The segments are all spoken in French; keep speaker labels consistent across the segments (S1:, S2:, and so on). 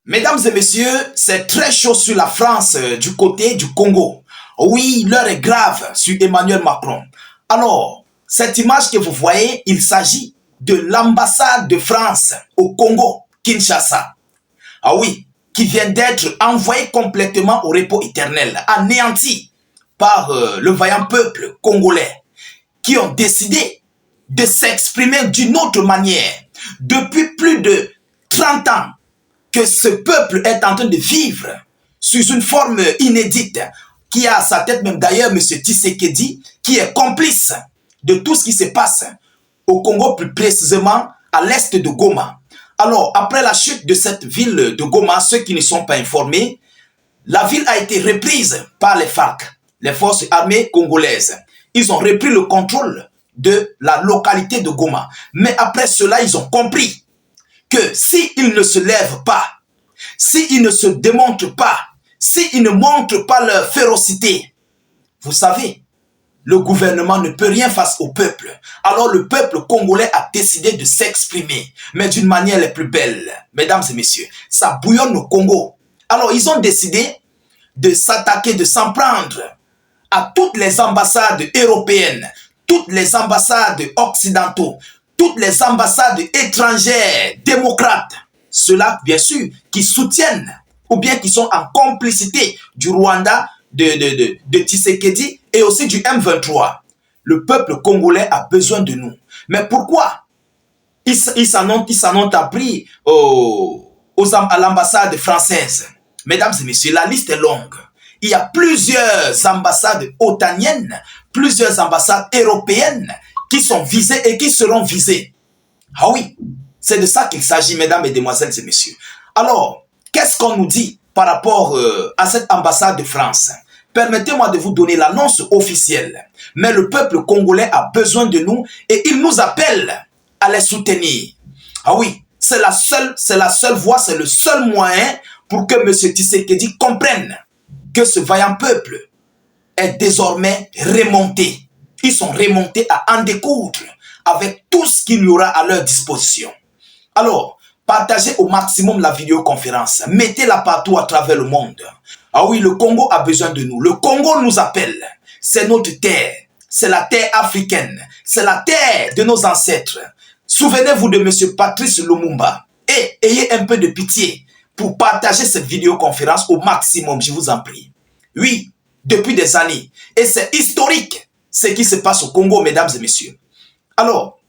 S1: Mesdames et messieurs, c'est très chaud sur la France du côté du Congo. Oui, l'heure est grave sur Emmanuel Macron. Alors, cette image que vous voyez, il s'agit de l'ambassade de France au Congo, Kinshasa. Ah oui, qui vient d'être envoyée complètement au repos éternel, anéantie par le vaillant peuple congolais, qui ont décidé de s'exprimer d'une autre manière. Depuis plus de 30 ans, que ce peuple est en train de vivre sous une forme inédite, qui a à sa tête même d'ailleurs M. Tshisekedi, qui est complice de tout ce qui se passe au Congo, plus précisément à l'est de Goma. Alors, après la chute de cette ville de Goma, ceux qui ne sont pas informés, la ville a été reprise par les FARC, les forces armées congolaises. Ils ont repris le contrôle de la localité de Goma. Mais après cela, ils ont compris que s'ils ne se lèvent pas, s'ils ne se démontrent pas, s'ils ne montrent pas leur férocité, vous savez, le gouvernement ne peut rien face au peuple. Alors le peuple congolais a décidé de s'exprimer, mais d'une manière les plus belle. Mesdames et messieurs, ça bouillonne au Congo. Alors ils ont décidé de s'attaquer, de s'en prendre à toutes les ambassades européennes, toutes les ambassades occidentaux, toutes les ambassades étrangères, démocrates, ceux-là, bien sûr, qui soutiennent ou bien qui sont en complicité du Rwanda, de Tshisekedi et aussi du M23. Le peuple congolais a besoin de nous. Mais pourquoi ils s'en ont appris à l'ambassade française? Mesdames et messieurs, la liste est longue. Il y a plusieurs ambassades otaniennes, plusieurs ambassades européennes qui sont visées et qui seront visées. Ah oui, c'est de ça qu'il s'agit, mesdames et demoiselles et messieurs. Alors, qu'est-ce qu'on nous dit par rapport à cette ambassade de France? Permettez-moi de vous donner l'annonce officielle. Mais le peuple congolais a besoin de nous et il nous appelle à les soutenir. Ah oui, c'est la seule voie, c'est le seul moyen pour que M. Tshisekedi comprenne que ce vaillant peuple est désormais remonté. Ils sont remontés à en découdre avec tout ce qu'il y aura à leur disposition. Alors, partagez au maximum la vidéoconférence. Mettez-la partout à travers le monde. Ah oui, le Congo a besoin de nous. Le Congo nous appelle. C'est notre terre. C'est la terre africaine. C'est la terre de nos ancêtres. Souvenez-vous de M. Patrice Lumumba. Et ayez un peu de pitié pour partager cette vidéoconférence au maximum, je vous en prie. Oui, depuis des années. Et c'est historique ce qui se passe au Congo, mesdames et messieurs. Alors,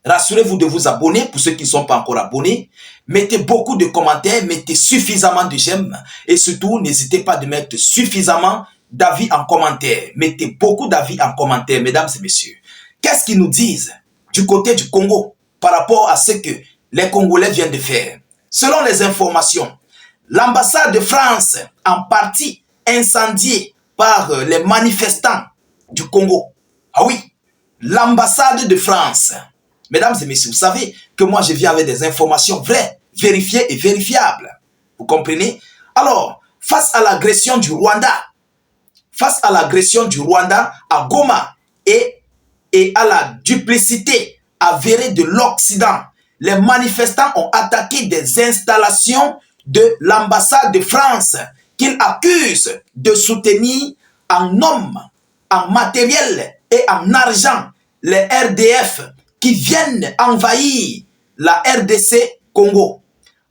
S1: rassurez-vous de vous abonner pour ceux qui ne sont pas encore abonnés. Mettez beaucoup de commentaires, mettez suffisamment de j'aime. Et surtout, n'hésitez pas de mettre suffisamment d'avis en commentaire. Mettez beaucoup d'avis en commentaire, mesdames et messieurs. Qu'est-ce qu'ils nous disent du côté du Congo par rapport à ce que les Congolais viennent de faire? Selon les informations, l'ambassade de France, en partie incendiée par les manifestants du Congo. Ah oui, l'ambassade de France. Mesdames et messieurs, vous savez que moi je viens avec des informations vraies, vérifiées et vérifiables. Vous comprenez? Alors, face à l'agression du Rwanda, à Goma et à la duplicité avérée de l'Occident, les manifestants ont attaqué des installations de l'ambassade de France qu'ils accusent de soutenir en hommes, en matériel et en argent les RDF qui viennent envahir la RDC Congo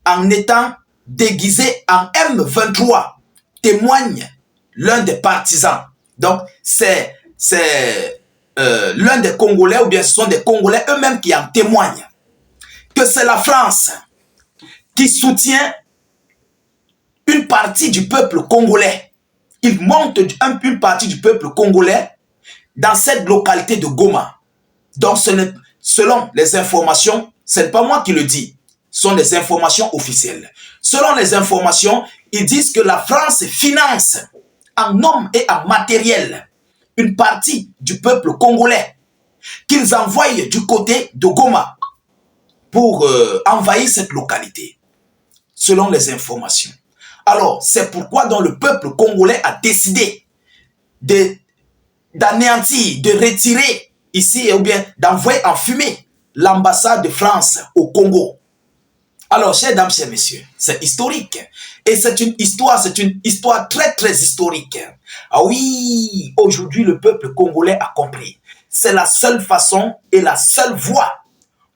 S1: en étant déguisés en M23, témoigne l'un des partisans. Donc, c'est l'un des Congolais, ou bien ce sont des Congolais eux-mêmes qui en témoignent, que c'est la France qui soutient une partie du peuple congolais. Il monte une partie du peuple congolais dans cette localité de Goma. Donc, selon les informations, ce n'est pas moi qui le dis, ce sont des informations officielles. Selon les informations, ils disent que la France finance en hommes et en matériel une partie du peuple congolais qu'ils envoient du côté de Goma pour envahir cette localité, selon les informations. Alors, c'est pourquoi donc le peuple congolais a décidé d'anéantir, de retirer ici, ou bien d'envoyer en fumée l'ambassade de France au Congo. Alors, chers dames, chers messieurs, c'est historique. Et c'est une histoire très, très historique. Ah oui, aujourd'hui, le peuple congolais a compris. C'est la seule façon et la seule voie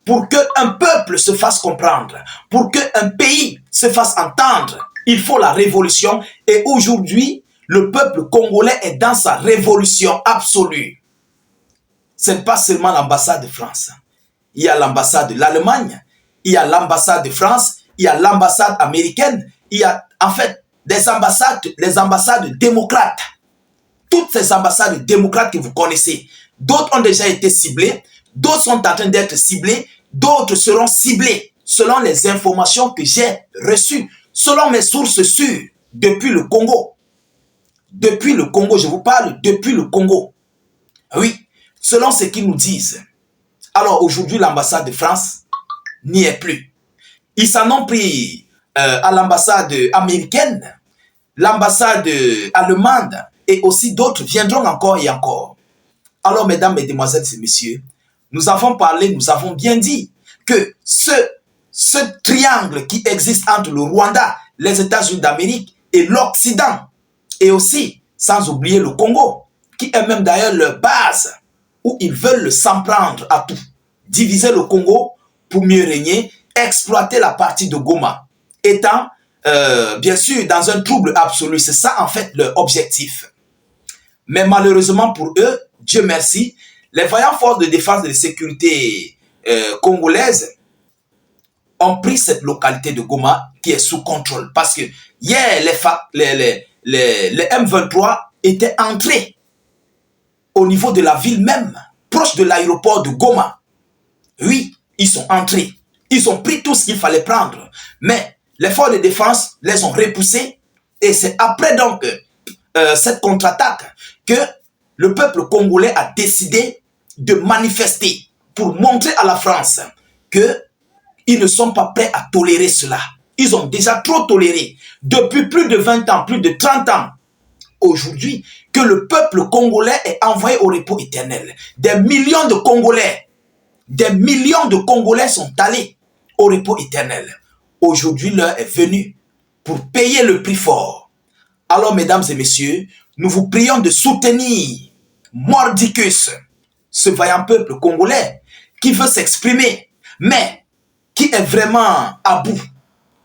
S1: pour qu'un peuple se fasse comprendre, pour qu'un pays se fasse entendre. Il faut la révolution. Et aujourd'hui, le peuple congolais est dans sa révolution absolue. Ce n'est pas seulement l'ambassade de France. Il y a l'ambassade de l'Allemagne, il y a l'ambassade de France, il y a l'ambassade américaine, il y a en fait les ambassades démocrates. Toutes ces ambassades démocrates que vous connaissez, d'autres ont déjà été ciblées, d'autres sont en train d'être ciblées, d'autres seront ciblées selon les informations que j'ai reçues, selon mes sources sûres, depuis le Congo. Depuis le Congo, je vous parle depuis le Congo. Oui, selon ce qu'ils nous disent. Alors aujourd'hui, l'ambassade de France n'y est plus. Ils s'en ont pris à l'ambassade américaine, l'ambassade allemande et aussi d'autres viendront encore et encore. Alors mesdames, mesdemoiselles et messieurs, nous avons parlé, nous avons bien dit que ce triangle qui existe entre le Rwanda, les États-Unis d'Amérique et l'Occident, et aussi, sans oublier le Congo, qui est même d'ailleurs leur base, où ils veulent s'en prendre à tout. Diviser le Congo pour mieux régner, exploiter la partie de Goma, étant bien sûr dans un trouble absolu. C'est ça en fait leur objectif. Mais malheureusement pour eux, Dieu merci, les vaillantes forces de défense et de sécurité congolaises ont pris cette localité de Goma qui est sous contrôle. Parce que hier, les M23 étaient entrés au niveau de la ville même, proche de l'aéroport de Goma. Oui, ils sont entrés. Ils ont pris tout ce qu'il fallait prendre. Mais les forces de défense les ont repoussés. Et c'est après donc cette contre-attaque que le peuple congolais a décidé de manifester pour montrer à la France qu'ils ne sont pas prêts à tolérer cela. Ils ont déjà trop toléré depuis plus de 20 ans, plus de 30 ans. Aujourd'hui, que le peuple congolais est envoyé au repos éternel. Des millions de Congolais sont allés au repos éternel. Aujourd'hui, l'heure est venue pour payer le prix fort. Alors, mesdames et messieurs, nous vous prions de soutenir mordicus, ce vaillant peuple congolais qui veut s'exprimer, mais qui est vraiment à bout.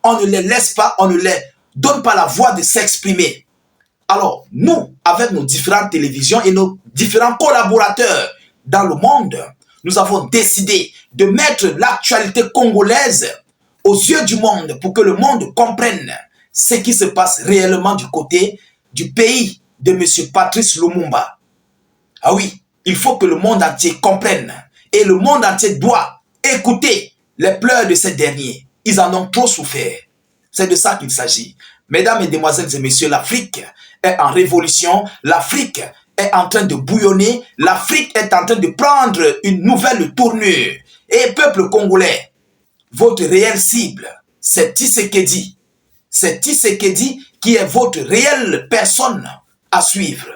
S1: On ne les laisse pas, on ne les donne pas la voie de s'exprimer. Alors, nous, avec nos différentes télévisions et nos différents collaborateurs dans le monde, nous avons décidé de mettre l'actualité congolaise aux yeux du monde pour que le monde comprenne ce qui se passe réellement du côté du pays de M. Patrice Lumumba. Ah oui, il faut que le monde entier comprenne. Et le monde entier doit écouter les pleurs de ces derniers. Ils en ont trop souffert. C'est de ça qu'il s'agit. Mesdames, mesdemoiselles et messieurs, l'Afrique est en révolution. L'Afrique est en train de bouillonner. L'Afrique est en train de prendre une nouvelle tournure. Et peuple congolais, votre réelle cible, c'est Tshisekedi. C'est Tshisekedi qui est votre réelle personne à suivre.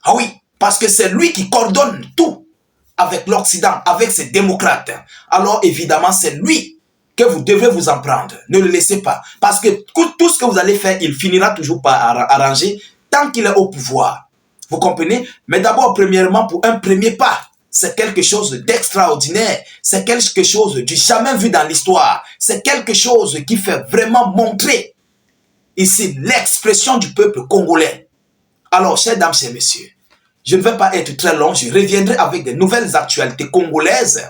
S1: Ah oui, parce que c'est lui qui coordonne tout avec l'Occident, avec ses démocrates. Alors évidemment, c'est lui que vous devez vous en prendre. Ne le laissez pas. Parce que tout ce que vous allez faire, il finira toujours par arranger tant qu'il est au pouvoir. Vous comprenez? Mais d'abord, premièrement, pour un premier pas, c'est quelque chose d'extraordinaire. C'est quelque chose du jamais vu dans l'histoire. C'est quelque chose qui fait vraiment montrer ici l'expression du peuple congolais. Alors, chers dames, chers messieurs, je ne vais pas être très long. Je reviendrai avec de nouvelles actualités congolaises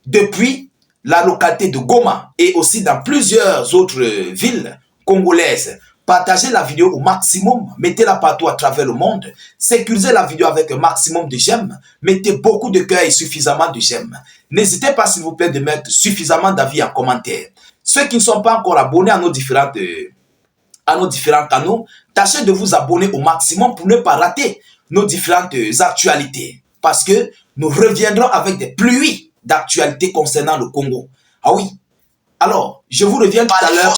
S1: depuis la localité de Goma et aussi dans plusieurs autres villes congolaises. Partagez la vidéo au maximum, mettez-la partout à travers le monde, sécurisez la vidéo avec un maximum de j'aime, mettez beaucoup de cœur et suffisamment de j'aime. N'hésitez pas s'il vous plaît de mettre suffisamment d'avis en commentaire. Ceux qui ne sont pas encore abonnés à nos différents canaux, tâchez de vous abonner au maximum pour ne pas rater nos différentes actualités. Parce que nous reviendrons avec des pluies d'actualités concernant le Congo. Ah oui. Alors, je vous reviens tout à l'heure.